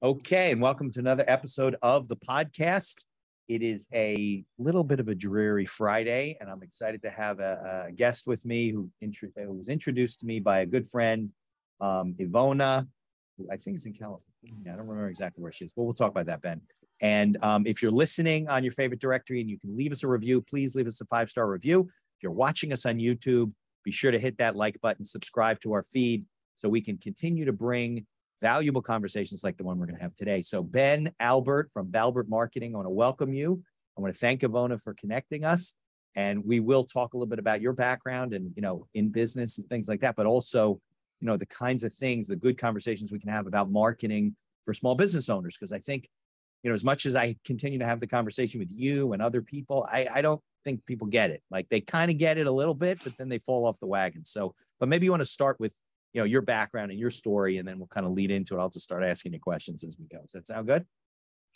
Okay, and welcome to another episode of the podcast. It is a little bit of a dreary Friday, and I'm excited to have a guest with me who was introduced to me by a good friend, Ivona, who I think is in California. I don't remember exactly where she is, but we'll talk about that, Ben. And if you're listening on your favorite directory and you can leave us a review, please leave us a 5-star review. If you're watching us on YouTube, be sure to hit that like button, subscribe to our feed so we can continue to bring valuable conversations like the one we're going to have today. So Ben Albert from Balbert Marketing, I want to welcome you. I want to thank Ivona for connecting us. And we will talk a little bit about your background and, in business and things like that, but also, the kinds of things, the good conversations we can have about marketing for small business owners. Because I think, as much as I continue to have the conversation with you and other people, I don't think people get it. Like they kind of get it a little bit, but then they fall off the wagon. So, but maybe you want to start with your background and your story, and then we'll kind of lead into it. I'll just start asking you questions as we go. Does that sound good?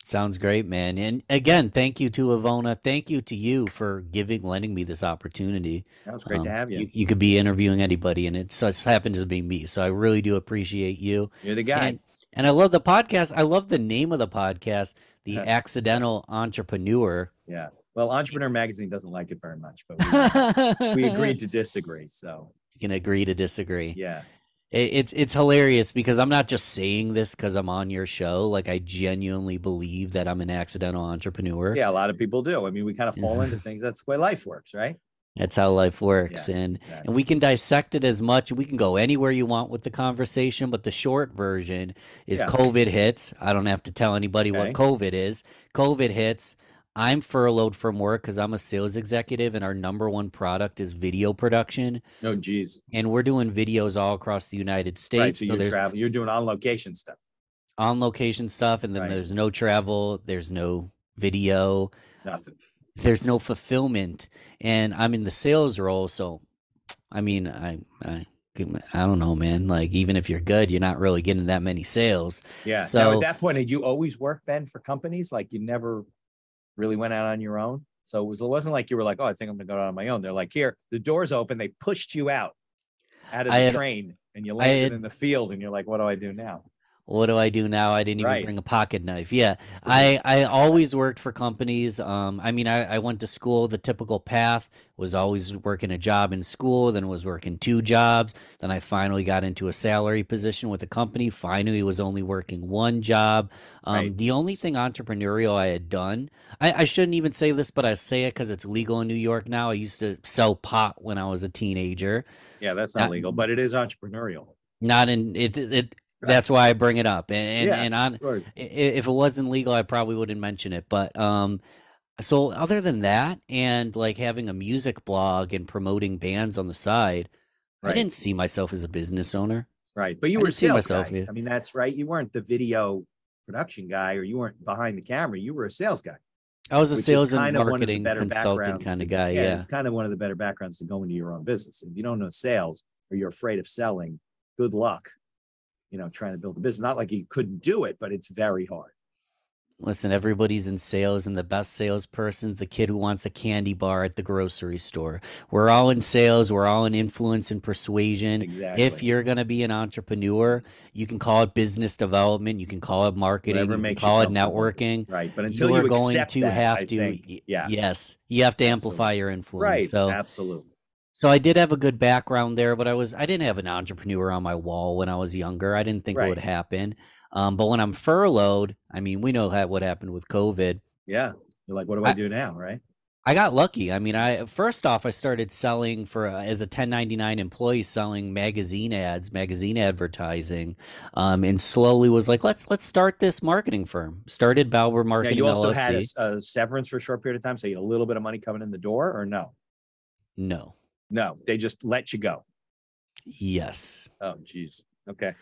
Sounds great, man. And again, thank you to Ivona. Thank you to you for lending me this opportunity. That was great to have you. You could be interviewing anybody, and it just happens to be me. So I really do appreciate you. You're the guy. And I love the podcast. I love the name of the podcast, The Accidental Entrepreneur. Yeah. Well, Entrepreneur Magazine doesn't like it very much, but we agreed to disagree. So you can agree to disagree. Yeah. It's hilarious because I'm not just saying this because I'm on your show. Like I genuinely believe that I'm an accidental entrepreneur. Yeah, a lot of people do. I mean, we kind of fall into things. That's the way life works, right? That's how life works. Yeah, and we can dissect it as much. We can go anywhere you want with the conversation, but the short version is COVID hits. I don't have to tell anybody what COVID is. COVID hits. I'm furloughed from work because I'm a sales executive, and our number one product is video production. Oh, geez. And we're doing videos all across the United States. Right, so you're traveling. You're doing on-location stuff. On-location stuff, and then there's no travel. There's no video. Nothing. There's no fulfillment. And I'm in the sales role, so, I mean, I don't know, man. Like, even if you're good, you're not really getting that many sales. Yeah. So now, at that point, had you always worked, Ben, for companies? Like, you never really went out on your own? So it wasn't like you were like, oh, I think I'm gonna go out on my own. They're like, here, the door's open. They pushed you out of the train, and you landed in the field, and you're like, what do I do now? What do I do now? I didn't even bring a pocket knife. Yeah. I always worked for companies. I went to school. The typical path was always working a job in school, then was working 2 jobs. Then I finally got into a salary position with a company. Finally was only working 1 job. The only thing entrepreneurial I had done, I shouldn't even say this, but I say it because it's legal in New York now. I used to sell pot when I was a teenager. Yeah, that's not legal, but it is entrepreneurial. Not in it. That's why I bring it up. And if it wasn't legal, I probably wouldn't mention it. But so other than that, and like having a music blog and promoting bands on the side, I didn't see myself as a business owner. Right. But you were a sales guy. I mean, that's right. You weren't the video production guy, or you weren't behind the camera. You were a sales guy. I was a sales and marketing consultant kind of guy. Yeah. It's kind of one of the better backgrounds to go into your own business. If you don't know sales, or you're afraid of selling, good luck. Trying to build a business. Not like you couldn't do it, but it's very hard. Listen, everybody's in sales, and the best salesperson's the kid who wants a candy bar at the grocery store. We're all in sales. We're all in influence and persuasion. Exactly. If you're going to be an entrepreneur, you can call it business development. You can call it marketing. You can call it networking. Right. But until you accept that, yes, you have to amplify your influence. Right. So, absolutely. So I did have a good background there, but I didn't have an entrepreneur on my wall when I was younger. I didn't think it would happen. But when I'm furloughed, I mean, we know what happened with COVID. Yeah. You're like, what do I do now? Right. I got lucky. I mean, first off, I started selling as a 1099 employee, selling magazine ads, magazine advertising, and slowly was like, let's start this marketing firm. Started Balbert Marketing. You also LLC. had a severance for a short period of time, so you had a little bit of money coming in the door, or no? No, they just let you go. Yes. Oh, geez. Okay.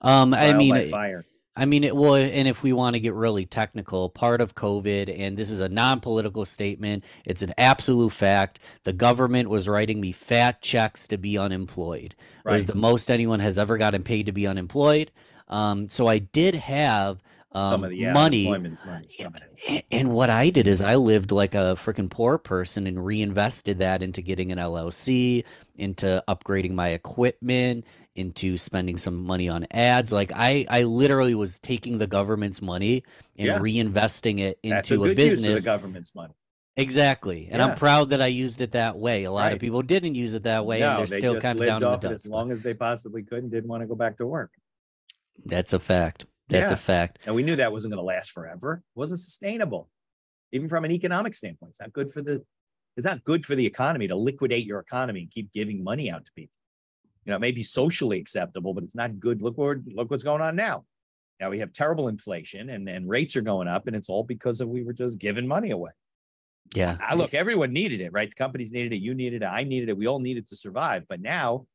Fire. And if we want to get really technical, part of COVID, and this is a non-political statement, it's an absolute fact, the government was writing me fat checks to be unemployed. It was the most anyone has ever gotten paid to be unemployed. So I did have some of the money. unemployment money's coming in. And what I did is I lived like a freaking poor person and reinvested that into getting an LLC, into upgrading my equipment, into spending some money on ads. Like I literally was taking the government's money and Yeah. reinvesting it That's a into a good use of the business. government's money. Exactly. And I'm Yeah. proud that I used it that way. A lot of Right. people didn't use it that way, and No, they're they still just kind of down lived in the off it dumps. as long as they possibly could and didn't want to go back to work. That's a fact. That's Yeah. a fact. And we knew that wasn't going to last forever. It wasn't sustainable. Even from an economic standpoint, it's not good for the economy to liquidate your economy and keep giving money out to people. You know, it may be socially acceptable, but it's not good. Look what's going on now. Now we have terrible inflation and rates are going up, and it's all because we were just giving money away. Yeah. Look, everyone needed it, right? The companies needed it. You needed it. I needed it. We all needed to survive. But now,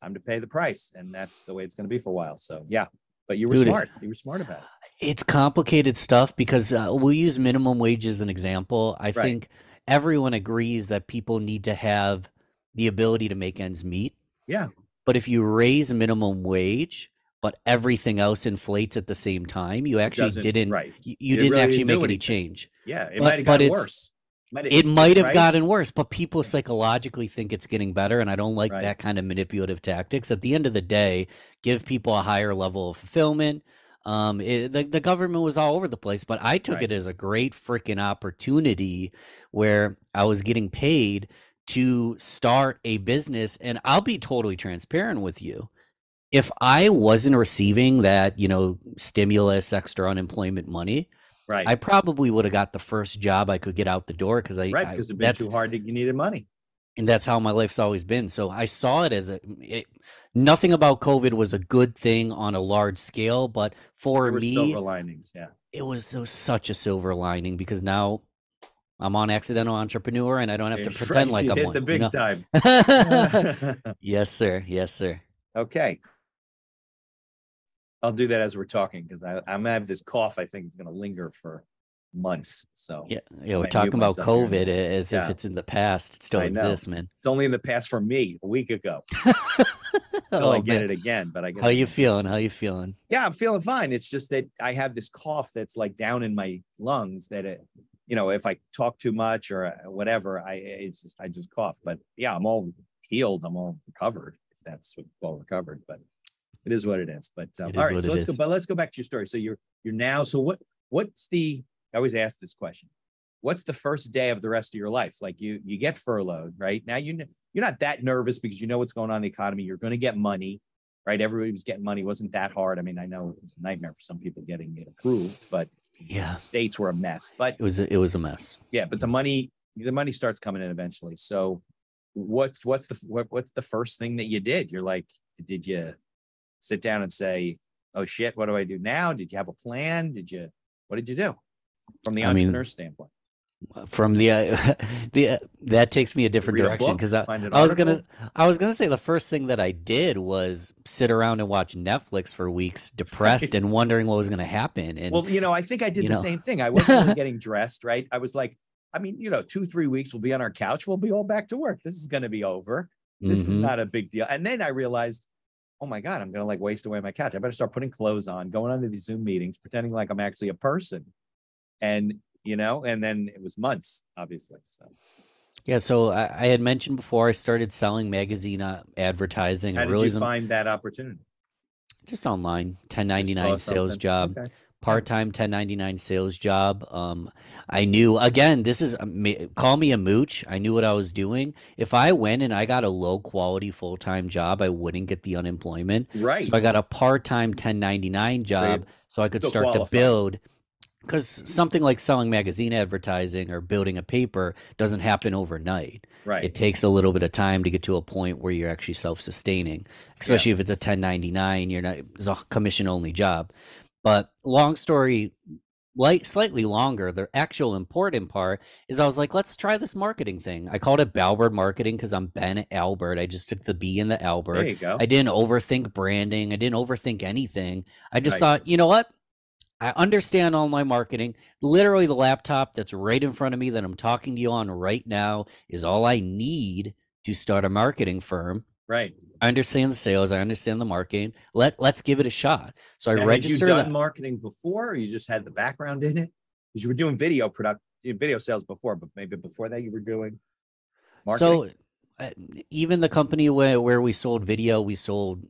time to pay the price, and that's the way it's going to be for a while. So yeah, but you were smart. You were smart about it. It's complicated stuff because we'll use minimum wage as an example. I think everyone agrees that people need to have the ability to make ends meet. Yeah. But if you raise minimum wage, but everything else inflates at the same time, you actually didn't. Right. You didn't really actually make any anything. change. Yeah, it might have gotten worse. It might have gotten worse, but people psychologically think it's getting better, and I don't like that kind of manipulative tactics. At the end of the day, give people a higher level of fulfillment. The government was all over the place, but I took it as a great freaking opportunity where I was getting paid to start a business. And I'll be totally transparent with you. If I wasn't receiving that, stimulus, extra unemployment money, I probably would have got the first job I could get out the door because it'd been too hard. You needed money. And that's how my life's always been. So I saw it as nothing about COVID was a good thing on a large scale, but for me, silver linings. Yeah, it was such a silver lining because now I'm on Accidental Entrepreneur and I don't have to pretend like I'm hit the big time. Yes, sir. Yes, sir. Okay. I'll do that as we're talking because I'm gonna have this cough. I think it's gonna linger for months. So yeah, we're talking about COVID as if it's in the past. It still exists, man. It's only in the past for me a week ago. Until I get it again. But I guess How you feeling? How you feeling? Yeah, I'm feeling fine. It's just that I have this cough that's like down in my lungs that if I talk too much or whatever, I just cough. But yeah, I'm all healed. I'm all recovered. If that's well recovered, but. It is what it is, but all right. So let's go back to your story. So you're now. So what's the? I always ask this question. What's the first day of the rest of your life? Like you get furloughed, right? Now you're not that nervous because you know what's going on in the economy. You're going to get money, right? Everybody was getting money. It wasn't that hard. I mean, I know it was a nightmare for some people getting it approved, but yeah, states were a mess. But it was a mess. Yeah, but the money starts coming in eventually. So what's the first thing that you did? You're like, did you sit down and say, oh shit, what do I do now? Did you have a plan? What did you do from the entrepreneur standpoint? From that takes me a different direction because I was gonna say the first thing that I did was sit around and watch Netflix for weeks, depressed and wondering what was going to happen. And I think I did the same thing. I wasn't really getting dressed, right? I was like, 2-3 weeks we'll be on our couch, we'll be all back to work. This is going to be over. This is not a big deal. And then I realized, oh my God, I'm going to waste away my couch. I better start putting clothes on, going onto these Zoom meetings, pretending like I'm actually a person. And, and then it was months, obviously. So. Yeah. So I had mentioned before I started selling magazine advertising. How did you find that opportunity? Just online, 1099 sales job. Okay. Part-time 1099 sales job. I knew, again, this is, call me a mooch. I knew what I was doing. If I went and I got a low quality full-time job, I wouldn't get the unemployment. Right. So I got a part-time 1099 job so I could start to build. Because something like selling magazine advertising or building a paper doesn't happen overnight. Right. It takes a little bit of time to get to a point where you're actually self-sustaining, especially if it's a 1099, it's a commission-only job. But long story, slightly longer, the actual important part is I was like, let's try this marketing thing. I called it Balbert Marketing because I'm Ben Albert. I just took the B in the Albert. There you go. I didn't overthink branding. I didn't overthink anything. I just thought, you know what? I understand online marketing. Literally the laptop that's right in front of me that I'm talking to you on right now is all I need to start a marketing firm. Right. I understand the sales. I understand the marketing. Let's give it a shot. So I Now, registered. Had you done marketing before, or you just had the background in it? Because you were doing video sales before, but maybe before that you were doing marketing. So even the company where we sold video, we sold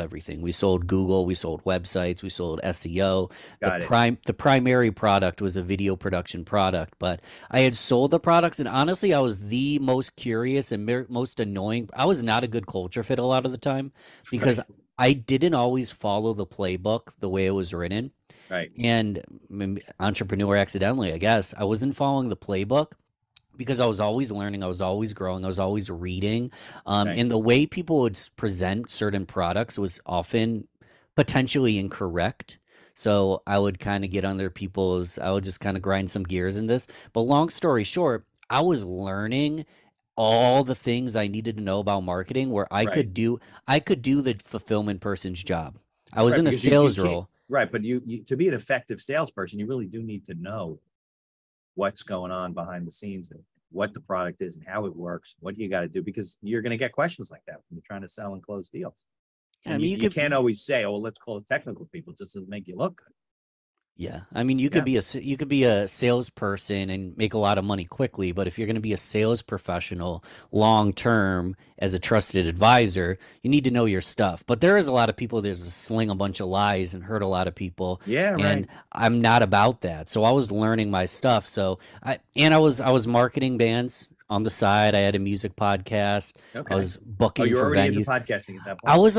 everything. We sold Google, we sold websites, we sold SEO. Got it. The primary product was a video production product, but I had sold the products, and honestly, I was the most curious and most annoying. I was not a good culture fit a lot of the time because Right. I didn't always follow the playbook the way it was written. Right. And entrepreneur accidentally, I guess. I wasn't following the playbook because I was always learning, I was always growing, I was always reading. Right. And the way people would present certain products was often potentially incorrect. So I would kind of get under I would just kind of grind some gears in this. But long story short, I was learning all the things I needed to know about marketing where Right. I could do the fulfillment person's job. I was Right. in a Because you sales can't. role. Right. But you to be an effective salesperson, you really do need to know what's going on behind the scenes and what the product is and how it works. What do you got to do? Because you're going to get questions like that when you're trying to sell and close deals. I And mean, you can't always say, "Oh, let's call it technical people," just doesn't make you look good. yeah, I mean, Yeah. you could be a salesperson and make a lot of money quickly, but if you're going to be a sales professional long term as a trusted advisor, you need to know your stuff. But there is a lot of people that just sling a bunch of lies and hurt a lot of people, Yeah. Right. and I'm not about that. So I was learning my stuff. I was marketing bands on the side. I had a music podcast. I Okay. was Oh, booking you're for already into venues. podcasting at that point. I was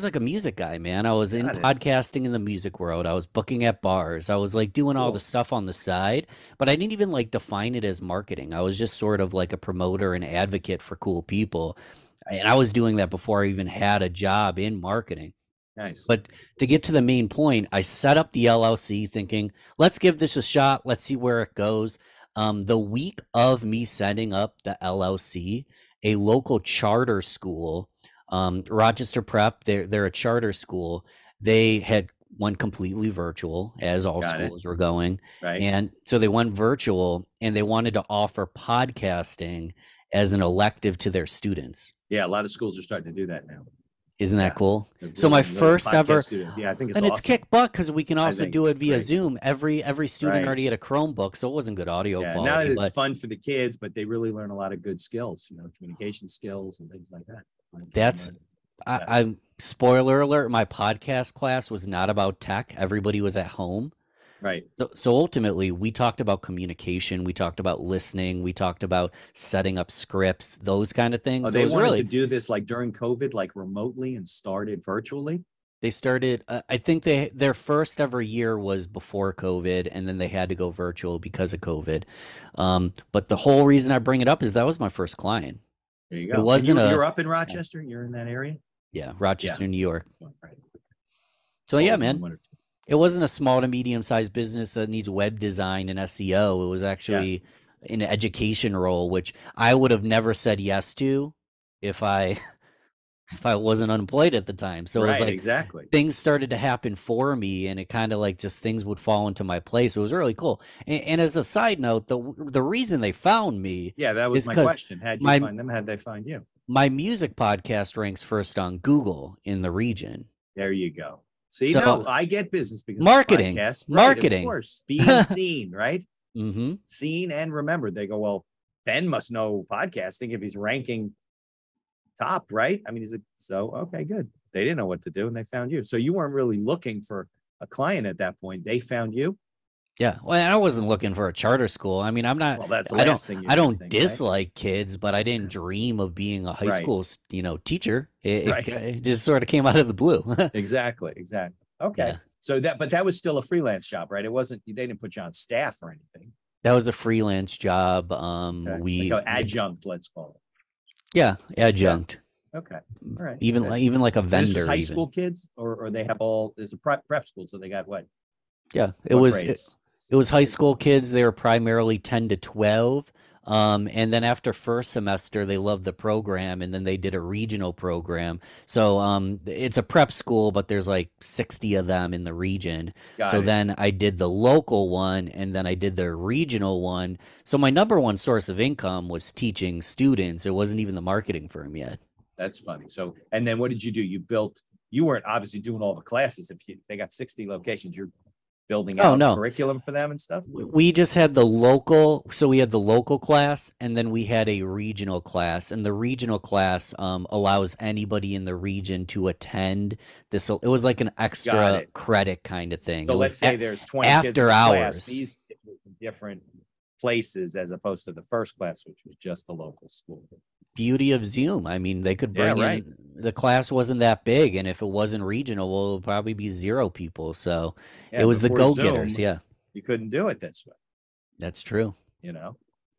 like a music guy, man. I was in Got it. podcasting in the music world. I was booking at bars. I was like doing all the Cool. stuff on the side, but I didn't even like define it as marketing. I was just sort of like a promoter and advocate for cool people. And I was doing that before I even had a job in marketing. Nice. But to get to the main point, I set up the LLC thinking, let's give this a shot. Let's see where it goes. The week of me setting up the LLC, a local charter school, Rochester Prep, they're a charter school. They had went completely virtual, as all Got it. schools were going. Right. And so they went virtual and they wanted to offer podcasting as an elective to their students. Yeah. A lot of schools are starting to do that now. Isn't that Yeah. cool? They're So my really letting first ever, podcast students. Yeah, I think it's and it's awesome. kick butt because we can I also think do it it's via great. Zoom. Every student Right. already had a Chromebook, so it wasn't good audio Yeah. Now quality. it's But fun for the kids, but they really learn a lot of good skills, communication skills and things like that. that's Yeah. I spoiler alert, my podcast class was not about tech. Everybody was at home. Right. So ultimately, we talked about communication, we talked about listening, we talked about setting up scripts, those kind of things. Oh, So it they was wanted really to do this like during COVID, like remotely and started virtually. they started. I think their first ever year was before COVID, and then they had to go virtual because of COVID. But the whole reason I bring it up is that was my first client. There you It go. And wasn't a you're up in Rochester. You're in that area. Rochester, Yeah. New York. Right. So yeah, Always been man. one or two. It wasn't a small to medium sized business that needs web design and SEO. It was actually an education role, which I would have never said yes to if I if I wasn't unemployed at the time. So it was Right. like Exactly. things started to happen for me, and it kind of like just things would fall into my place. It was really cool. And as a side note, the reason they found me Yeah, that was is my because question. How'd you my find them? How'd they find you? my music podcast ranks first on Google in the region. There you go. See, So no, I get business because of marketing, podcasts. Right, of marketing. course, being seen, right? Mm-hmm. Seen and remembered. They go, well, Ben must know podcasting if he's ranking top, right? I mean, he's like, so okay, good. They didn't know what to do, and they found you. So you weren't really looking for a client at that point. They found you. Yeah, well, I wasn't looking for a charter school. I mean, I'm not. Well, that's the I last thing don't. you're I gonna don't think, right? dislike kids, but I didn't dream of being a high Right. school, teacher. It, Right. it just sort of came out of the blue. Exactly. Okay. Yeah. So but that was still a freelance job, right? It wasn't. They didn't put you on staff or anything. That was a freelance job. Okay. We like adjunct, let's call adjunct. it. Okay. All right. Even good. even like a And this is vendor. high even. school kids, or they have all. There's a prep school, so they got what? Yeah, it What was grades? it was high school kids. They were primarily 10 to 12. And then after first semester, they loved the program, and then they did a regional program. So it's a prep school, but there's like 60 of them in the region. Got So it. then I did the local one, and then I did the regional one. So my number one source of income was teaching students. It wasn't even the marketing firm yet. That's funny. So, and then what did you do? You weren't obviously doing all the classes. If they got 60 locations, you're building Oh out no, curriculum for them and stuff. we just had the local, so we had the local class, and then we had a regional class, and the regional class allows anybody in the region to attend this. It was like an Got extra it. credit kind of thing. So It was let's say there's 20 kids in after the class. hours. These kids were from different places as opposed to the first class, which was just the local school. Beauty of Zoom. I mean, they could bring in, the class wasn't that big, and if it wasn't regional, well, it would probably be 0 people. So it was the go-getters. Yeah, you couldn't do it this way. that's true.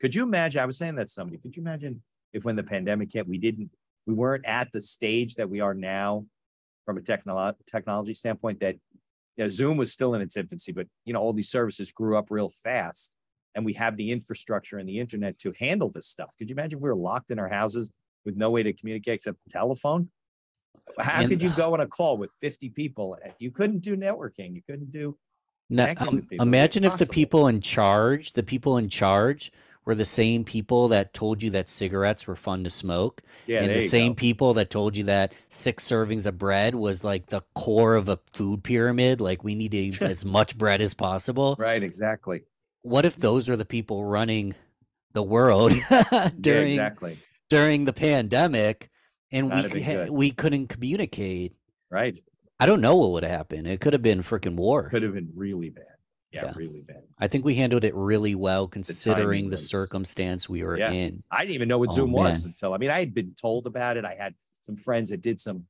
Could you imagine? I was saying that to somebody. Could you imagine if when the pandemic hit, we weren't at the stage that we are now from a technology standpoint, that Zoom was still in its infancy, but all these services grew up real fast. And we have the infrastructure and the internet to handle this stuff. Could you imagine if we were locked in our houses with no way to communicate except the telephone? How could you go on a call with 50 people? You couldn't do networking. You couldn't do connecting with people. Imagine if the people in charge were the same people that told you that cigarettes were fun to smoke. Yeah, and the same people that told you that 6 servings of bread was like the core of a food pyramid. Like, we need to eat as much bread as possible. Right, exactly. What if those are the people running the world during the pandemic, and we couldn't communicate? Right. I don't know what would happen. It could have been freaking war. Could have been really bad. Yeah, really bad. I think we handled it really well considering the circumstance we were in. I didn't even know what Zoom was until, I had been told about it. I had some friends that did some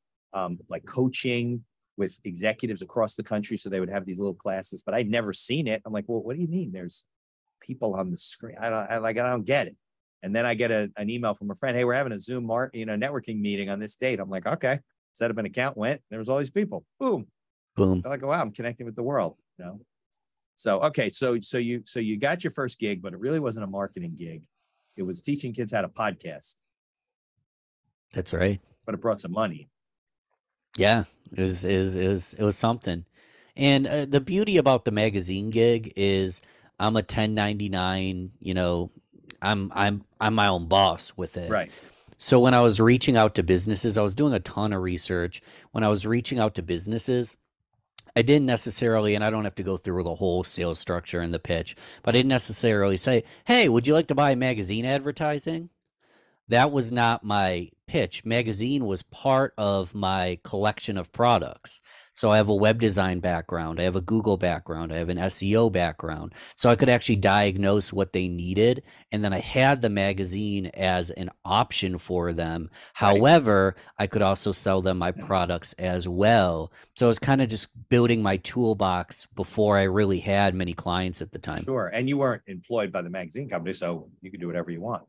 like coaching with executives across the country. So they would have these little classes, but I'd never seen it. I'm like, well, what do you mean? There's people on the screen. I don't get it. And then I get an email from a friend. Hey, we're having a Zoom networking meeting on this date. I'm like, okay. Set up an account, there was all these people. Boom. I'm like, wow, I'm connecting with the world. So, okay. So you got your first gig, but it really wasn't a marketing gig. It was teaching kids how to podcast. That's right. But it brought some money. Yeah, it was something. And the beauty about the magazine gig is I'm a 1099, I'm my own boss with it. Right. So when I was reaching out to businesses, I was doing a ton of research. When I was reaching out to businesses, I didn't necessarily, and I don't have to go through the whole sales structure and the pitch, but I didn't necessarily say, hey, would you like to buy magazine advertising? That was not my pitch. Magazine was part of my collection of products. So I have a web design background. I have a Google background. I have an SEO background. So I could actually diagnose what they needed. And then I had the magazine as an option for them. Right. However, I could also sell them my products as well. So I was kind of just building my toolbox before I really had many clients at the time. Sure. And you weren't employed by the magazine company, so you could do whatever you want.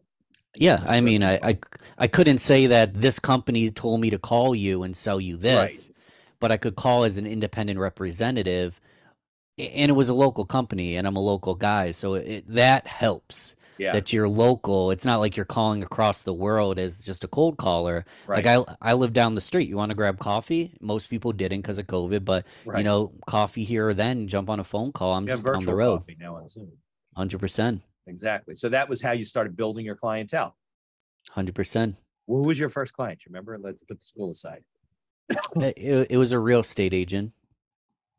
Yeah, I couldn't say that this company told me to call you and sell you this, but I could call as an independent representative, and it was a local company, and I'm a local guy, so that helps. Yeah. That you're local. It's not like you're calling across the world as just a cold caller. Right. Like I live down the street. You want to grab coffee? Most people didn't because of COVID, but coffee here or then, jump on a phone call. I'm just down the road. Coffee now on Zoom. 100%. Exactly. So that was how you started building your clientele. 100%. Who was your first client? You remember? Let's put the school aside. It was a real estate agent.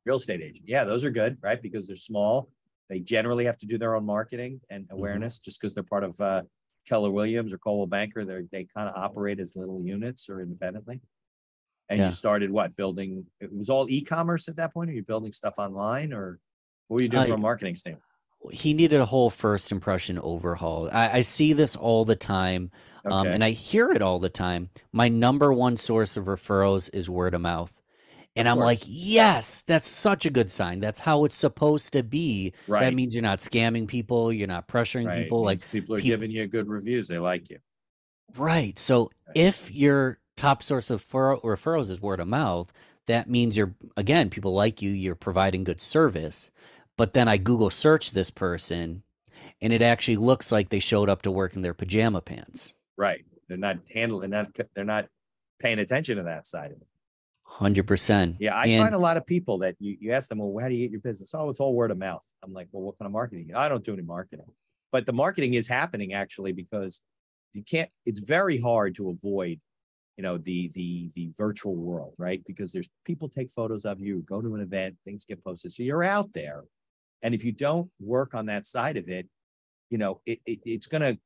Real estate agent. Yeah, those are good, right? Because they're small. They generally have to do their own marketing and awareness just because they're part of Keller Williams or Coldwell Banker. They kind of operate as little units or independently. And you started building? It was all e-commerce at that point? Are you building stuff online, or what were you doing from a marketing standpoint? He needed a whole first impression overhaul. I see this all the time, and I hear it all the time. My number one source of referrals is word of mouth. And I'm like, yes, that's such a good sign. That's how it's supposed to be. Right. That means you're not scamming people. You're not pressuring people. Like, people are giving you good reviews. They like you. Right. So if your top source of referrals is word of mouth, that means people like you. You're providing good service. But then I Google search this person, and it actually looks like they showed up to work in their pajama pants. Right. They're not they're not paying attention to that side of it. 100%. Yeah. I find a lot of people that you ask them, well, how do you get your business? Oh, it's all word of mouth. I'm like, well, what kind of marketing? I don't do any marketing. But the marketing is happening actually because it's very hard to avoid the virtual world, right? Because there's people take photos of you, go to an event, things get posted. So you're out there. And if you don't work on that side of it, it's going to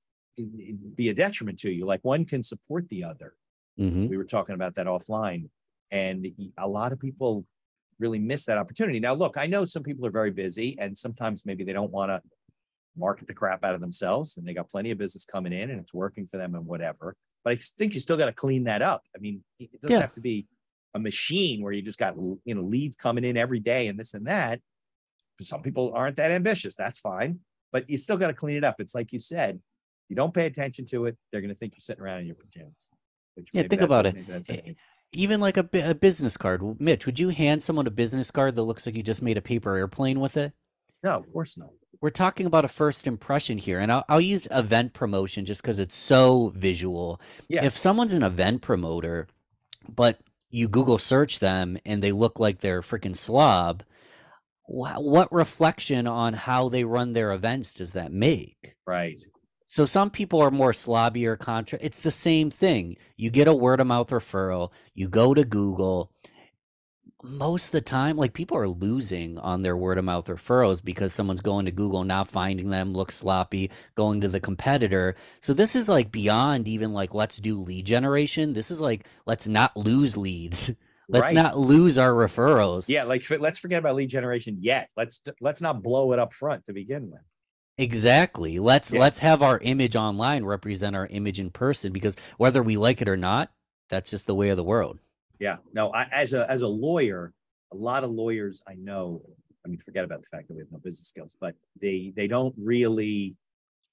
be a detriment to you. Like one can support the other. Mm-hmm. We were talking about that offline. And a lot of people really miss that opportunity. Now, look, I know some people are very busy and sometimes maybe they don't want to market the crap out of themselves and they got plenty of business coming in and it's working for them and whatever. But I think you still got to clean that up. I mean, it doesn't have to be a machine where you just got, leads coming in every day and this and that. Some people aren't that ambitious. That's fine. But you still got to clean it up. It's like you said, you don't pay attention to it, they're going to think you're sitting around in your pajamas. Yeah, think about it. Even like a business card. Mitch, would you hand someone a business card that looks like you just made a paper airplane with it? No, of course not. We're talking about a first impression here, and I'll use event promotion just because it's so visual. Yeah. If someone's an event promoter, but you Google search them and they look like they're a freaking slob, what reflection on how they run their events does that make? Right. So some people are more slobby or contra. It's the same thing. You get a word of mouth referral, you go to Google. Most of the time, like people are losing on their word of mouth referrals because someone's going to Google, not finding them, look sloppy, going to the competitor. So this is like beyond even like, let's do lead generation. This is like, let's not lose leads. Let's not lose our referrals. Yeah. Like let's forget about lead generation yet. Let's not blow it up front to begin with. Exactly. Let's have our image online represent our image in person, because whether we like it or not, that's just the way of the world. Yeah. No, as a lawyer, a lot of lawyers I know, I mean, forget about the fact that we have no business skills, but they don't really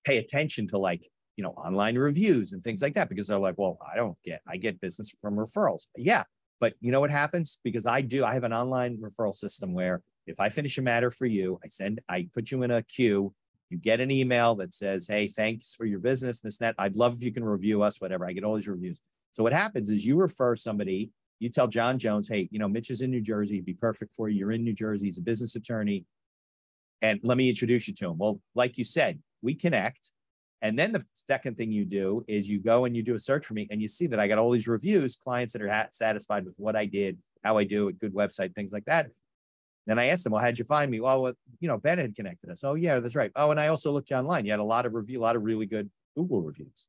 pay attention to like, online reviews and things like that, because they're like, well, I get business from referrals. Yeah. But you know what happens? Because I have an online referral system where if I finish a matter for you, I put you in a queue, you get an email that says, hey, thanks for your business, this, that. I'd love if you can review us, whatever. I get all these reviews. So what happens is you refer somebody, you tell John Jones, hey, Mitch is in New Jersey, he'd be perfect for you. You're in New Jersey, he's a business attorney. And let me introduce you to him. Well, like you said, we connect. And then the second thing you do is you go and you do a search for me and you see that I got all these reviews, clients that are satisfied with what I did, how I do it, good website, things like that. Then I asked them, well, how'd you find me? Well, Ben had connected us. Oh, yeah, that's right. Oh, and I also looked you online. You had a lot of really good Google reviews.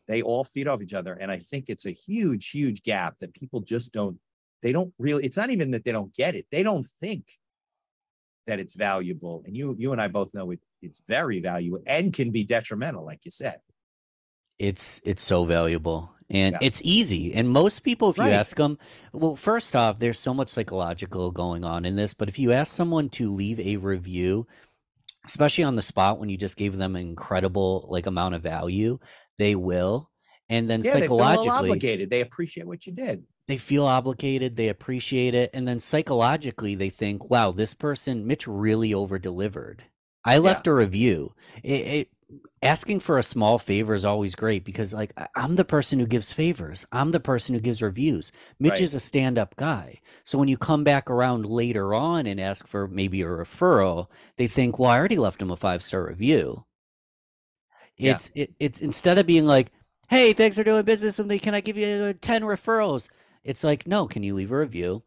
They all feed off each other. And I think it's a huge, huge gap that people just it's not even that they don't get it. They don't think that it's valuable. And you and I both know it's very valuable and can be detrimental, like you said. It's so valuable and it's easy. And most people, if you ask them, well, first off, there's so much psychological going on in this, but if you ask someone to leave a review, especially on the spot, when you just gave them an incredible amount of value, they will. And then psychologically, they feel obligated. They appreciate what you did. They feel obligated. They appreciate it. And then psychologically, they think, wow, this person, Mitch, really over-delivered. I left a review. Asking for a small favor is always great because I'm the person who gives favors. I'm the person who gives reviews. Mitch is a stand-up guy. So when you come back around later on and ask for maybe a referral, they think, well, I already left him a 5-star review. It's instead of being like, hey, thanks for doing business with me. Can I give you 10 referrals? It's like, no, can you leave a review?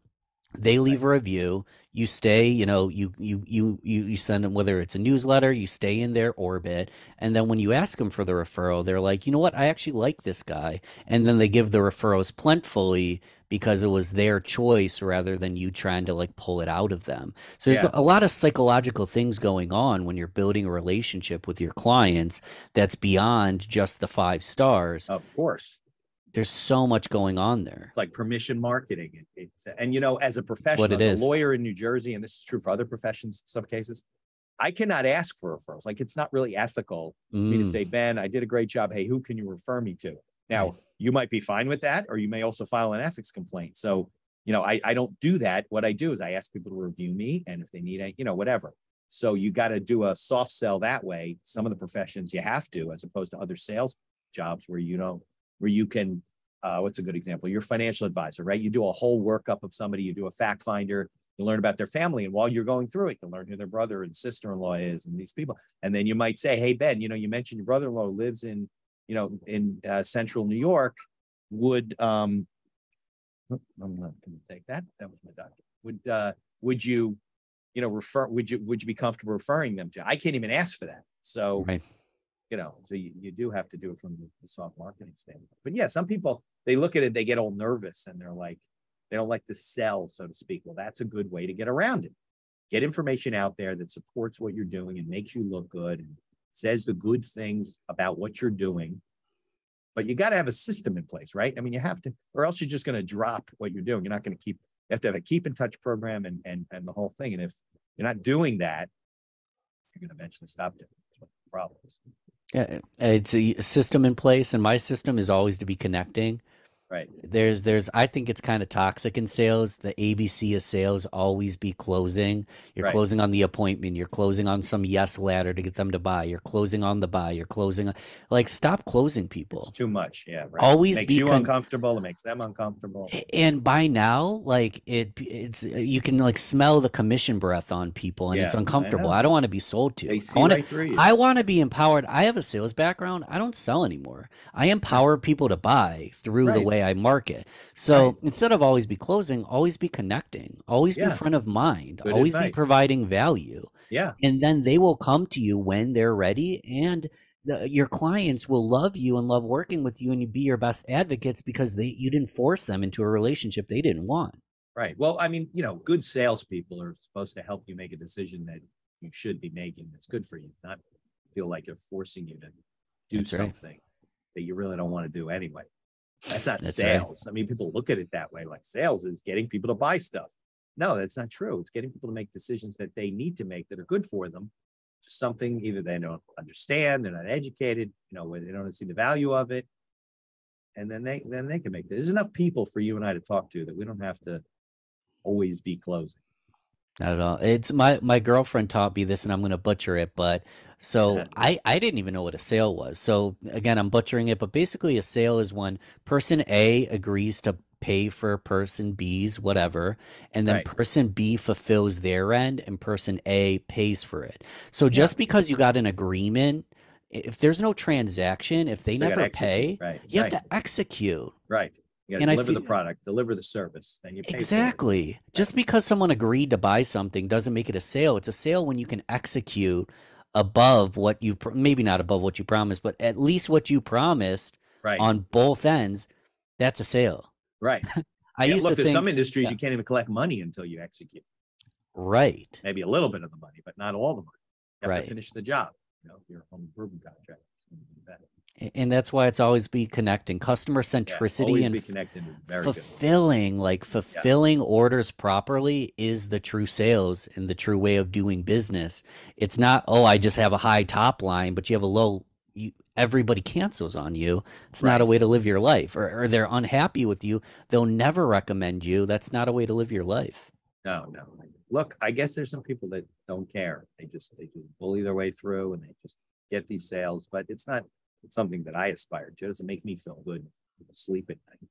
They leave a review. You stay, you send them, whether it's a newsletter, you stay in their orbit. And then when you ask them for the referral, they're like, you know what? I actually like this guy. And then they give the referrals plentifully because it was their choice rather than you trying to pull it out of them. So there's a lot of psychological things going on when you're building a relationship with your clients that's beyond just the 5 stars. Of course. There's so much going on there. It's like permission marketing. As a professional, as a lawyer in New Jersey, and this is true for other professions in some cases, I cannot ask for referrals. It's not really ethical for me to say, Ben, I did a great job. Hey, who can you refer me to? Now, you might be fine with that, or you may also file an ethics complaint. So, I don't do that. What I do is I ask people to review me, and if they need, whatever. So you got to do a soft sell that way. Some of the professions you have to, as opposed to other sales jobs where you can, what's a good example? Your financial advisor, right? You do a whole workup of somebody, you do a fact finder, you learn about their family. And while you're going through it, you learn who their brother and sister-in-law is and these people. And then you might say, hey, Ben, you mentioned your brother-in-law lives in central New York. would I'm not going to take that. That was my doctor. Would you, refer? Would you be comfortable referring them to? I can't even ask for that. So, right. So you do have to do it from the soft marketing standpoint. But yeah, some people, they look at it, they get all nervous and they're like, they don't like to sell, so to speak. Well, that's a good way to get around it. Get information out there that supports what you're doing and makes you look good and says the good things about what you're doing. But you got to have a system in place, right? I mean, you have to, or else you're just going to drop what you're doing. You're not going to you have to have a keep in touch program and the whole thing. And if you're not doing that, you're going to eventually stop doing it. That's what the problem is. Yeah, it's a system in place, and my system is always to be connecting. Right. I think it's kind of toxic in sales. The ABC of sales always be closing. You're Right. closing on the appointment. You're closing on some yes ladder to get them to buy. You're closing on the buy. You're closing on, like, stop closing people. It's too much. Yeah. Right. Always It makes you uncomfortable. It makes them uncomfortable. And by now, like it's you can like smell the commission breath on people, and Yeah, it's uncomfortable. I know. I don't want to be sold to. They see right through you. I want to be empowered. I have a sales background. I don't sell anymore. I empower people to buy through the Right. way I market. So Right. instead of always be closing, always be connecting, always be Yeah. front of mind, Good always be advice. providing value. Yeah. And then they will come to you when they're ready, and your clients will love you and love working with you, and you be your best advocates because you didn't force them into a relationship they didn't want. Right. Well, I mean, good salespeople are supposed to help you make a decision that you should be making that's good for you, not feel like they're forcing you to do That's right. something that you really don't want to do anyway. That's not That's sales. I mean, people look at it that way, like sales is getting people to buy stuff. No, that's not true. It's getting people to make decisions that they need to make that are good for them. Something either they don't understand, they're not educated, where they don't see the value of it. And then they can make it. There's enough people for you and I to talk to that we don't have to always be closing. Not at all. It's my girlfriend taught me this, and I'm going to butcher it, but so I didn't even know what a sale was. So again, I'm butchering it, but basically a sale is when person A agrees to pay for person B's whatever, and then Right. person B fulfills their end and person A pays for it. So just because you got an agreement, if there's no transaction, if they Still gotta never execute. pay, Right. you have Right. to execute. Right. You got And to I deliver the feel product, deliver the service, then you pay for it. exactly. Just because someone agreed to buy something doesn't make it a sale. It's a sale when you can execute above what you maybe not above what you promised, but at least what you promised Right. on both ends. That's a sale. Right. I Yeah, used look, to there's think some industries yeah, you can't even collect money until you execute. right, Maybe a little bit of the money, but not all the money. You have right. to finish the job. Your home improvement contract. And that's why it's always be connecting. Customer centricity always and be connected is very good. fulfilling orders properly is the true sales and the true way of doing business. It's not, oh, I just have a high top line, but you have a low, everybody cancels on you. It's not a Right. way to live your life. Or they're unhappy with you. They'll never recommend you. That's not a way to live your life. No. Look, I guess there's some people that don't care. They just bully their way through and they just get these sales, but it's not something that I aspire to. It doesn't make me feel good to sleep at night.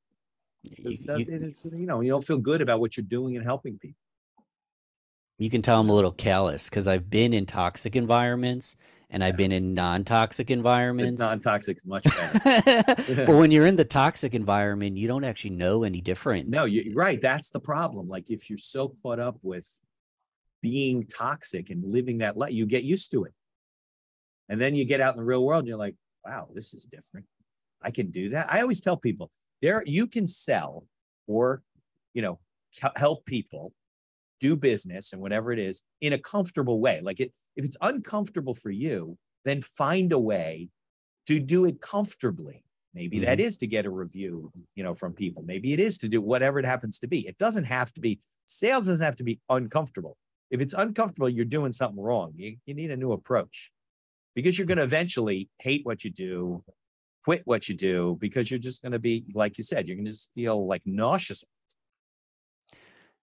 You don't feel good about what you're doing and helping people. You can tell I'm a little callous because I've been in toxic environments and I've been in non-toxic The environments. non-toxic is much better. But when you're in the toxic environment, you don't actually know any different. No, you're right. That's the problem. Like if you're so caught up with being toxic and living that life, you get used to it. And then you get out in the real world and you're like, wow, this is different. I can do that. I always tell people you can sell or, help people do business and whatever it is in a comfortable way. Like if it's uncomfortable for you, then find a way to do it comfortably. Maybe that is to get a review, from people. Maybe it is to do whatever it happens to be. It doesn't have to be, sales doesn't have to be uncomfortable. If it's uncomfortable, you're doing something wrong. You need a new approach because you're going to eventually hate what you do, quit what you do, because you're just going to be, like you said, you're going to just feel like nauseous.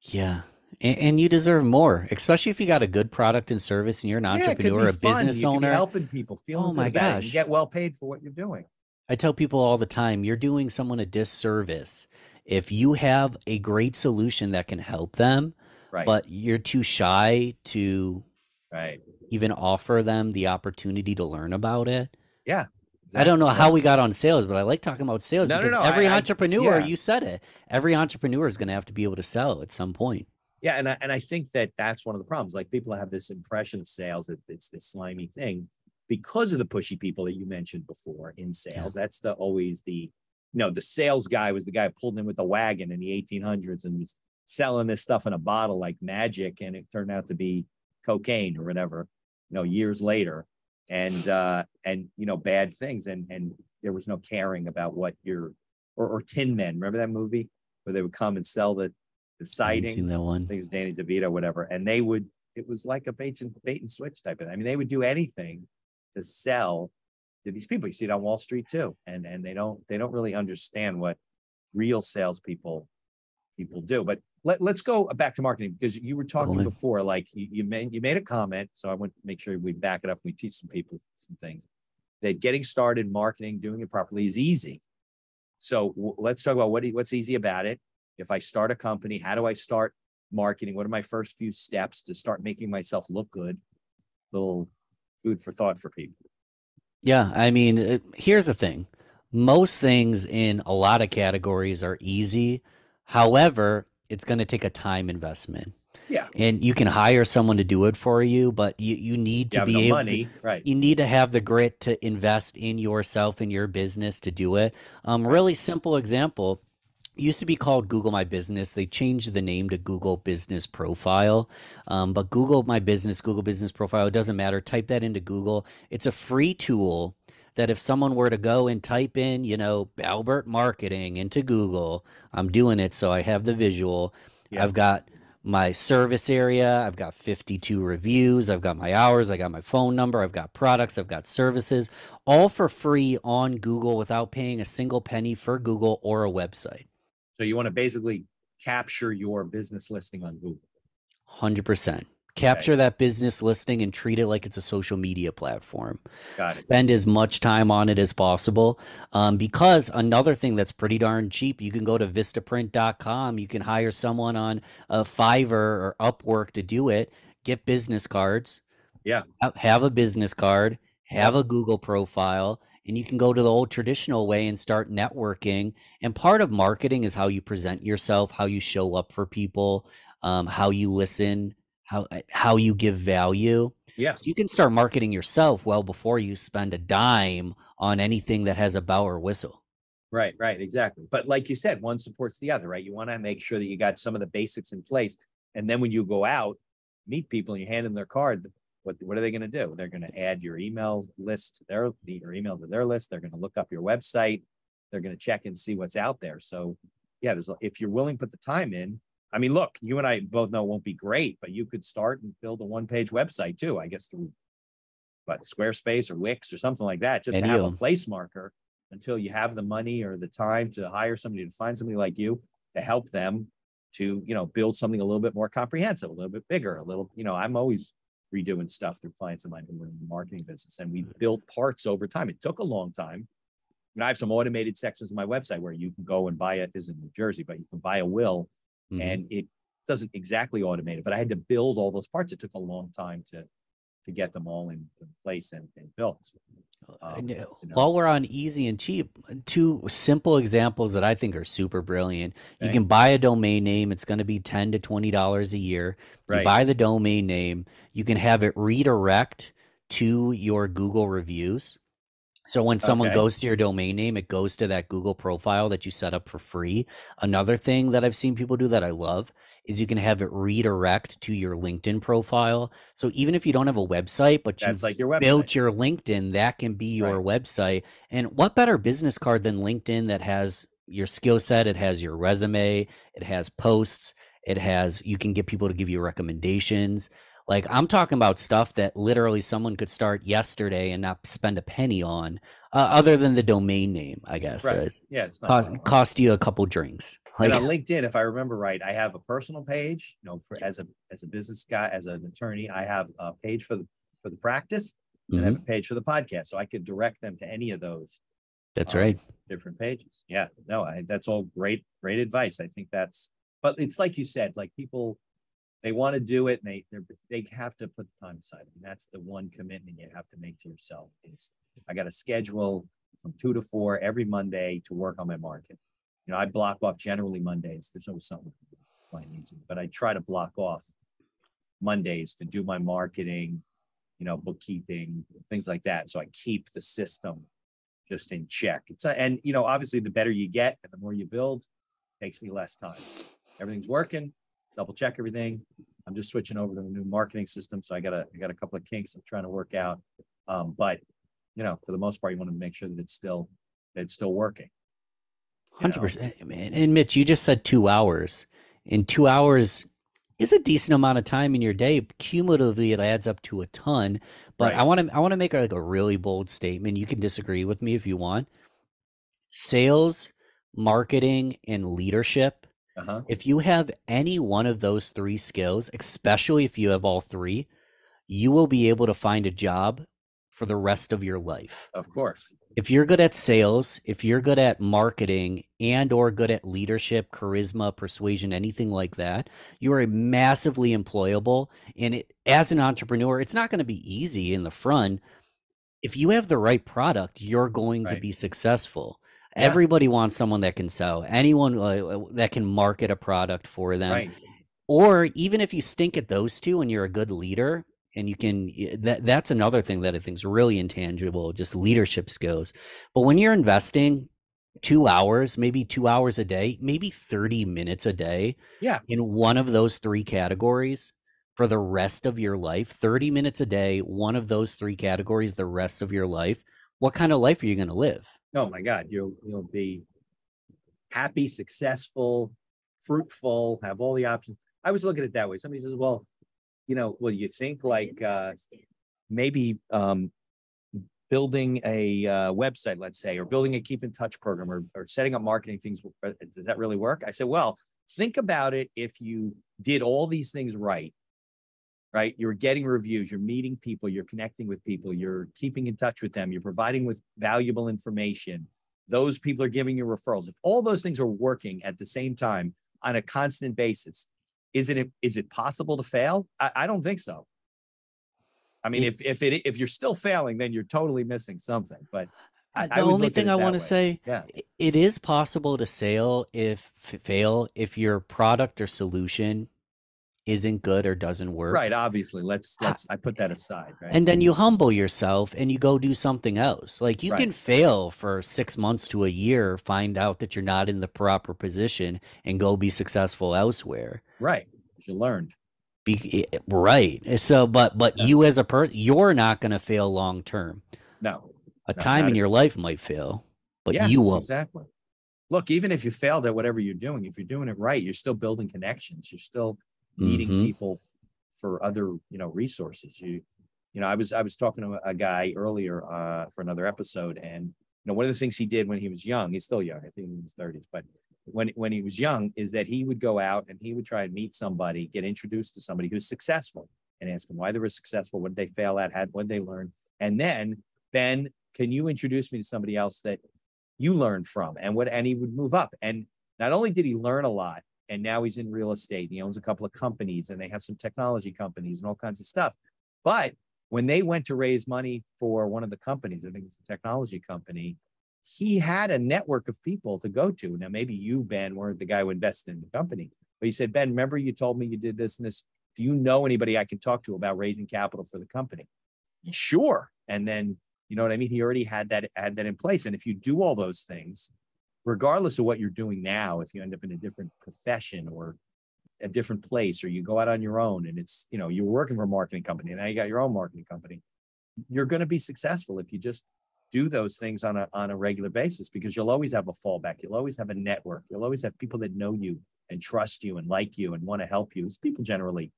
Yeah. And you deserve more, especially if you got a good product and service and you're an entrepreneur, a business you owner. Be helping people, feeling good about it. You get well paid for what you're doing. I tell people all the time, you're doing someone a disservice if you have a great solution that can help them, right, but you're too shy to right, even offer them the opportunity to learn about it. Yeah. I don't Exactly. know how Well, we got on sales, but I like talking about sales no, no, because no. every entrepreneur, Yeah. you said it, every entrepreneur is going to have to be able to sell at some point. Yeah, and I think that that's one of the problems. Like people have this impression of sales that it's this slimy thing because of the pushy people that you mentioned before in Yeah. sales. That's the always the the sales guy was the guy pulled in with the wagon in the 1800s and was selling this stuff in a bottle like magic, and it turned out to be cocaine or whatever. Years later, and bad things, and there was no caring about what your or Tin Men. Remember that movie where they would come and sell the I haven't seen siding. that I one. think it was Danny DeVito, whatever. And it was like a bait and switch type of thing. I mean, they would do anything to sell to these people. You see it on Wall Street too. And they don't really understand what real salespeople people do. But let's go back to marketing because you were talking Cool. before, like you made a comment. So I want to make sure we back it up and we teach some people some things that getting started marketing, doing it properly is easy. So let's talk about what's easy about it. If I start a company, how do I start marketing? What are my first few steps to start making myself look good? Little food for thought for people. Yeah, I mean, here's the thing. Most things in a lot of categories are easy. However, it's going to take a time investment. Yeah. And you can hire someone to do it for you, but you need You to have no be able to, money, right? you need to have the grit to invest in yourself and your business to do it. Right. Really simple example. Used to be called Google My Business. They changed the name to Google Business Profile. But Google My Business, Google Business Profile, it doesn't matter. Type that into Google. It's a free tool that if someone were to go and type in, Balbert Marketing into Google, I'm doing it so I have the visual. Yeah. I've got my service area. I've got 52 reviews. I've got my hours. I got my phone number. I've got products. I've got services, all for free on Google without paying a single penny for Google or a website. So you want to basically capture your business listing on Google. 100%. Okay. Capture that business listing and treat it like it's a social media platform. Got it. Spend as much time on it as possible. Because another thing that's pretty darn cheap, you can go to vistaprint.com. You can hire someone on a Fiverr or Upwork to do it. Get business cards. Yeah. Have a business card. Have Yep. a Google profile. And you can go to the old traditional way and start networking. And part of marketing is how you present yourself, how you show up for people, how you listen, how you give value. Yeah. So you can start marketing yourself well before you spend a dime on anything that has a bell or whistle. Right. Right. Exactly. But like you said, one supports the other, right? You want to make sure that you got some of the basics in place. And then when you go out, meet people and you hand them their card, what are they going to do? They're going to add your email list to your email to their list. They're going to look up your website. They're going to check and see what's out there. So yeah, if you're willing to put the time in, I mean, look, you and I both know it won't be great, but you could start and build a one-page website too, I guess through Squarespace or Wix or something like that, just to Any have of a them. place marker until you have the money or the time to hire somebody to find somebody like you to help them to, build something a little bit more comprehensive, a little bit bigger, a little, I'm always redoing stuff through clients of mine who are in the marketing business, and we've built parts over time. It took a long time. I have some automated sections of my website where you can go and buy it. This is in New Jersey, but you can buy a will, and it doesn't exactly automate it, but I had to build all those parts. It took a long time to get them all in place and built. While we're on easy and cheap, two simple examples that I think are super brilliant. You can buy a domain name. It's going to be $10 to $20 a year. You buy the domain name. You can have it redirect to your Google reviews. So when someone goes to your domain name, it goes to that Google profile that you set up for free. Another thing that I've seen people do that I love is you can have it redirect to your LinkedIn profile. So even if you don't have a website, but you've like your website. built your LinkedIn, that can be your website. And what better business card than LinkedIn that has your skill set? It has your resume, it has posts, you can get people to give you recommendations. Like I'm talking about stuff that literally someone could start yesterday and not spend a penny on, other than the domain name, I guess. Yeah, it's not cost you a couple drinks. And on LinkedIn, if I remember right, I have a personal page. As a business guy, as an attorney, I have a page for the practice, and I have a page for the podcast, so I could direct them to any of those. That's right. Different pages. Yeah, no, that's all great advice. I think but it's like you said, like people. They want to do it, and they have to put the time aside. And that's the one commitment you have to make to yourself. I got to schedule from 2 to 4 every Monday to work on my market. I block off generally Mondays. There's always something I need to, but I try to block off Mondays to do my marketing, bookkeeping, things like that. So I keep the system just in check. And obviously the better you get and the more you build, it takes me less time. Everything's working, double check everything. I'm just switching over to the new marketing system. So I got a couple of kinks I'm trying to work out. But for the most part, you want to make sure that it's still working. 100%. And Mitch, you just said 2 hours. And 2 hours is a decent amount of time in your day. Cumulatively, it adds up to a ton. But Right. I want to make a really bold statement. You can disagree with me if you want. Sales, marketing, and leadership. If you have any one of those 3 skills, especially if you have all 3, you will be able to find a job for the rest of your life. Of course. If you're good at sales, if you're good at marketing and or good at leadership, charisma, persuasion, anything like that, you are massively employable. And as an entrepreneur, it's not going to be easy in the front. If you have the right product, you're going to be successful. Yeah. Everybody wants someone that can sell, anyone that can market a product for them. Right. Or even if you stink at those two and you're a good leader, and you can, that's another thing that I think is really intangible, just leadership skills. But when you're investing 2 hours, maybe 2 hours a day, maybe 30 minutes a day in one of those 3 categories for the rest of your life, 30 minutes a day, one of those 3 categories, the rest of your life, what kind of life are you going to live? Oh my God, you'll be happy, successful, fruitful, have all the options. I was looking at it that way. Somebody says, well, you think like maybe building a website, let's say, or building a keep in touch program or setting up marketing things, does that really work? I said, well, think about it. If you did all these things right? You're getting reviews, you're meeting people, you're connecting with people, you're keeping in touch with them, you're providing with valuable information. Those people are giving you referrals. If all those things are working at the same time on a constant basis, is it possible to fail? I don't think so. I mean, if you're still failing, then you're totally missing something. But the only thing I want to say, it is possible to fail if your product or solution isn't good or doesn't work. Right. Obviously, I put that aside. Right. And then you humble yourself and you go do something else. Like you can fail for 6 months to a year, find out that you're not in the proper position and go be successful elsewhere. Right. You learned. Right. So, but you as a person, you're not going to fail long term. No. A time in your life might fail, but you won't. Exactly. Look, even if you failed at whatever you're doing, if you're doing it right, you're still building connections. You're still meeting people for other, resources. I was talking to a guy earlier for another episode, and one of the things he did when he was young, he's still young, I think he's in his 30s, but when he was young, is that he would go out and he would try and meet somebody, get introduced to somebody who's successful, and ask them why they were successful, what did they fail at, what did they learn, and then, Ben, can you introduce me to somebody else that you learned from, and he would move up. And not only did he learn a lot, and now he's in real estate, and he owns a couple of companies, and they have some technology companies and all kinds of stuff. But when they went to raise money for one of the companies, I think it's a technology company, he had a network of people to go to. Now, maybe you, Ben, weren't the guy who invested in the company, but he said, Ben, remember you told me you did this and this. Do you know anybody I can talk to about raising capital for the company? Sure. And then, you know what I mean? He already had that in place. And if you do all those things, regardless of what you're doing now, if you end up in a different profession or a different place, or you go out on your own and it's, you're working for a marketing company and now you got your own marketing company, you're going to be successful if you just do those things on a regular basis, because you'll always have a fallback. You'll always have a network. You'll always have people that know you and trust you and like you and want to help you. Because people generally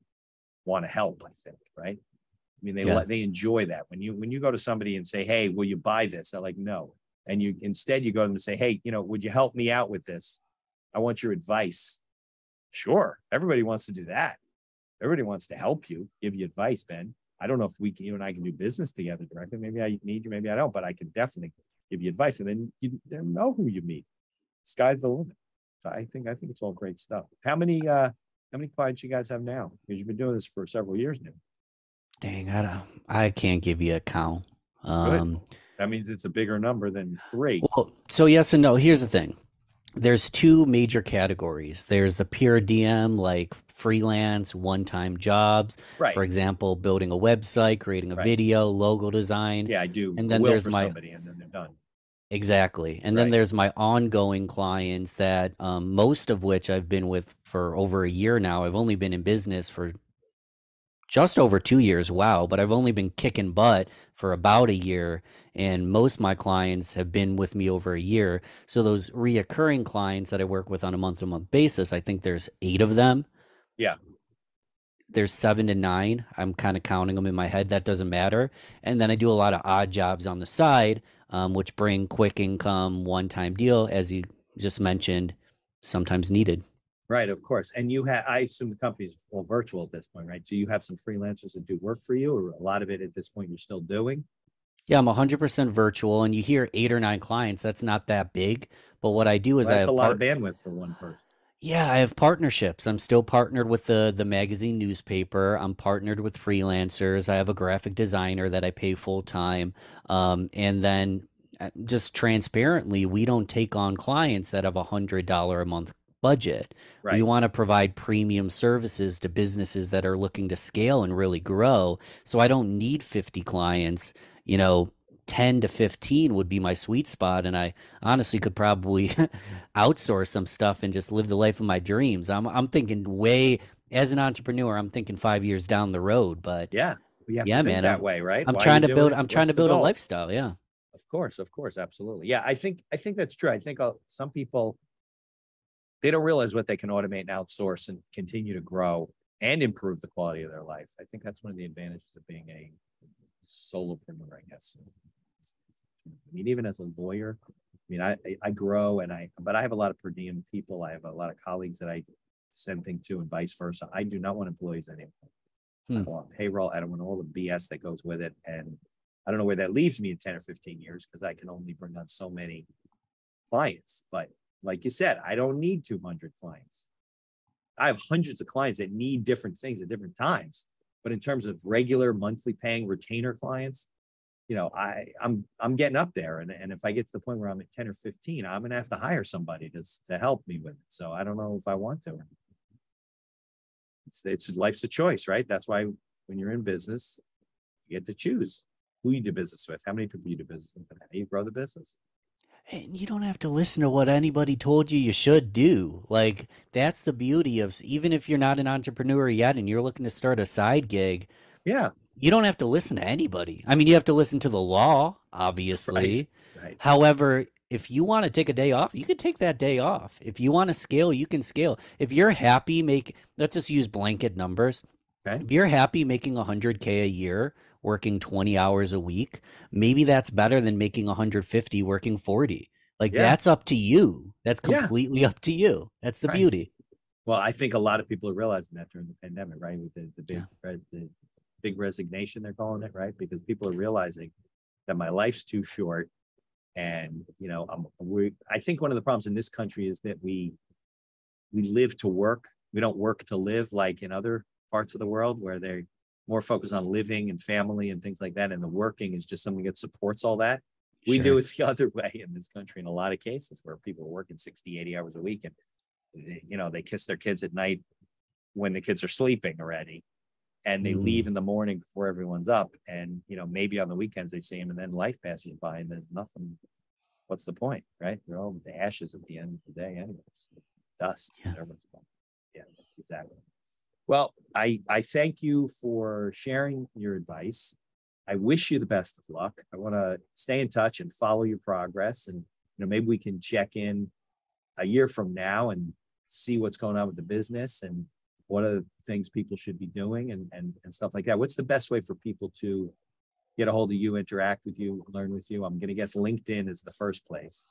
want to help, I think, right? I mean, they enjoy that. When you go to somebody and say, hey, will you buy this? They're like, no. And instead you go to them and say, hey, would you help me out with this? I want your advice. Sure. Everybody wants to do that. Everybody wants to help you, give you advice, Ben. I don't know if you and I can do business together directly. Maybe I need you, maybe I don't, but I can definitely give you advice. And then you know who you meet. Sky's the limit. So I think it's all great stuff. How many clients you guys have now? Because you've been doing this for several years now. Dang, I can't give you a count. That means it's a bigger number than 3. Well, so yes and no. Here's the thing. There's two major categories. There's the pure DM, like freelance, one-time jobs. Right. For example, building a website, creating a Right. video, logo design. Yeah, I do And a then will there's for my somebody and then they're done. exactly. And then Right. there's my ongoing clients that most of which I've been with for over a year now. I've only been in business for just over 2 years. Wow. But I've only been kicking butt for about a year. And most of my clients have been with me over a year. So those reoccurring clients that I work with on a month to month basis, I think there's 8 of them. Yeah. There's 7 to 9. I'm kind of counting them in my head. That doesn't matter. And then I do a lot of odd jobs on the side, which bring quick income, one time deal, as you just mentioned, sometimes needed. Right, of course. And you have, I assume the company's all virtual at this point, right? So you have some freelancers that do work for you, or a lot of it at this point you're still doing? Yeah, I'm 100% virtual, and you hear 8 or 9 clients. That's not that big. But what I do is Well, I that's a have lot of bandwidth for one person. yeah, I have partnerships. I'm still partnered with the magazine newspaper. I'm partnered with freelancers. I have a graphic designer that I pay full time. And then just transparently, we don't take on clients that have $100 a month budget. We Right. want to provide premium services to businesses that are looking to scale and really grow. So I don't need 50 clients, you know, 10 to 15 would be my sweet spot. And I honestly could probably outsource some stuff and just live the life of my dreams. I'm thinking way as an entrepreneur, I'm thinking 5 years down the road. But Yeah. You have to yeah, think man, that way, right? I'm Why are trying you to doing build it? I'm trying What's to the build a goal? lifestyle. Yeah. Of course, absolutely. Yeah, I think that's true. I think some people, they don't realize what they can automate and outsource and continue to grow and improve the quality of their life. I think that's one of the advantages of being a solopreneur, I guess. I mean, even as a lawyer, I mean, I grow but I have a lot of per diem people. I have a lot of colleagues that I send things to and vice versa. I do not want employees anymore. I don't want payroll. I don't want all the BS that goes with it. And I don't know where that leaves me in 10 or 15 years because I can only bring on so many clients. But like you said, I don't need 200 clients. I have hundreds of clients that need different things at different times. But in terms of regular monthly paying retainer clients, I'm getting up there. And if I get to the point where I'm at 10 or 15, I'm going to have to hire somebody to help me with it. So I don't know if I want to. It's life's a choice, right? That's why when you're in business, you get to choose who you do business with, how many people you do business with, and how you grow the business. And you don't have to listen to what anybody told you should do. Like, that's the beauty of, even if you're not an entrepreneur yet and you're looking to start a side gig, Yeah. you don't have to listen to anybody. I mean, you have to listen to the law, Right. obviously. Right. However, if you want to take a day off, you can take that day off. If you want to scale, you can scale. If you're happy, let's just use blanket numbers. Okay. If you're happy making 100K a year, working 20 hours a week, maybe that's better than making 150 working 40. Like, Yeah. that's up to you. That's Yeah. completely up to you. That's the Right. beauty. Well, I think a lot of people are realizing that during the pandemic, right? With the big, Yeah. right, the big resignation, they're calling it, right? Because people are realizing that my life's too short. And, I think one of the problems in this country is that we live to work. We don't work to live like in other parts of the world where they're more focused on living and family and things like that. And the working is just something that supports all that. We Sure. do it the other way in this country in a lot of cases where people are working 60, 80 hours a week. And, they kiss their kids at night when the kids are sleeping already. And they leave in the morning before everyone's up. And, maybe on the weekends they see them and then life passes by and there's nothing. What's the point, right? They're all the ashes at the end of the day anyways. Dust. Yeah. Yeah, exactly. Well, I thank you for sharing your advice. I wish you the best of luck. I want to stay in touch and follow your progress. And, maybe we can check in a year from now and see what's going on with the business and what are the things people should be doing and stuff like that. What's the best way for people to get a hold of you, interact with you, learn with you? I'm going to guess LinkedIn is the first place.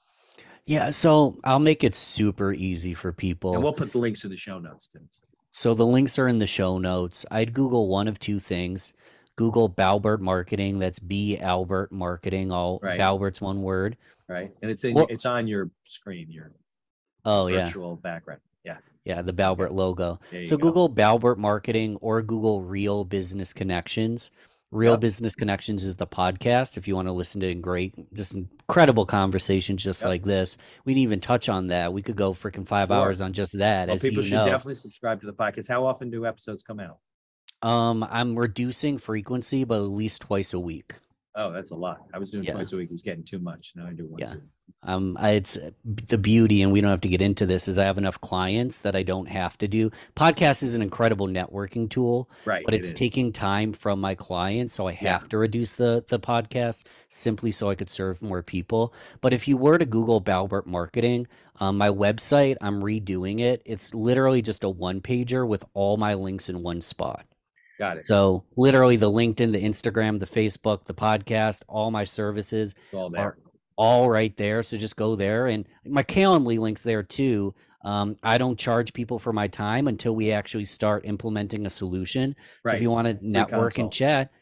Yeah, so I'll make it super easy for people. And we'll put the links in the show notes too. So the links are in the show notes. I'd Google one of two things. Google Balbert Marketing. That's B Albert Marketing. All right. Balbert's one word. Right. And it's on your screen, your virtual background. Yeah. Yeah, the Balbert logo. There you So go. Google Balbert Marketing or Google Real Business Connections. Real Business Connections is the podcast. If you want to listen to just incredible conversations just like this, we didn't even touch on that. We could go freaking 5 hours on just that. As people you should know, definitely subscribe to the podcast. How often do episodes come out? I'm reducing frequency, but at least twice a week. Oh, that's a lot. I was doing twice a week. It was getting too much. Now I do once a week. It's the beauty, and we don't have to get into this, is I have enough clients that I don't have to do. Podcast is an incredible networking tool, right? But it's taking time from my clients, so I have to reduce the podcast simply so I could serve more people. But if you were to Google Balbert Marketing, my website, I'm redoing it. It's literally just a one-pager with all my links in one spot. Got it. So literally the LinkedIn, the Instagram, the Facebook, the podcast, all my services are all right there. So just go there, and my Calendly link's there too. I don't charge people for my time until we actually start implementing a solution. So if you want to network and chat,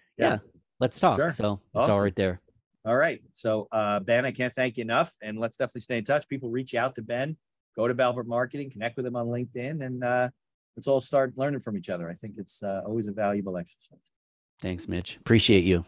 let's talk. Sure. So it's all right there. All right. So Ben, I can't thank you enough, and let's definitely stay in touch. People reach out to Ben, go to Balbert Marketing, connect with him on LinkedIn, and let's all start learning from each other. I think it's always a valuable exercise. Thanks, Mitch. Appreciate you.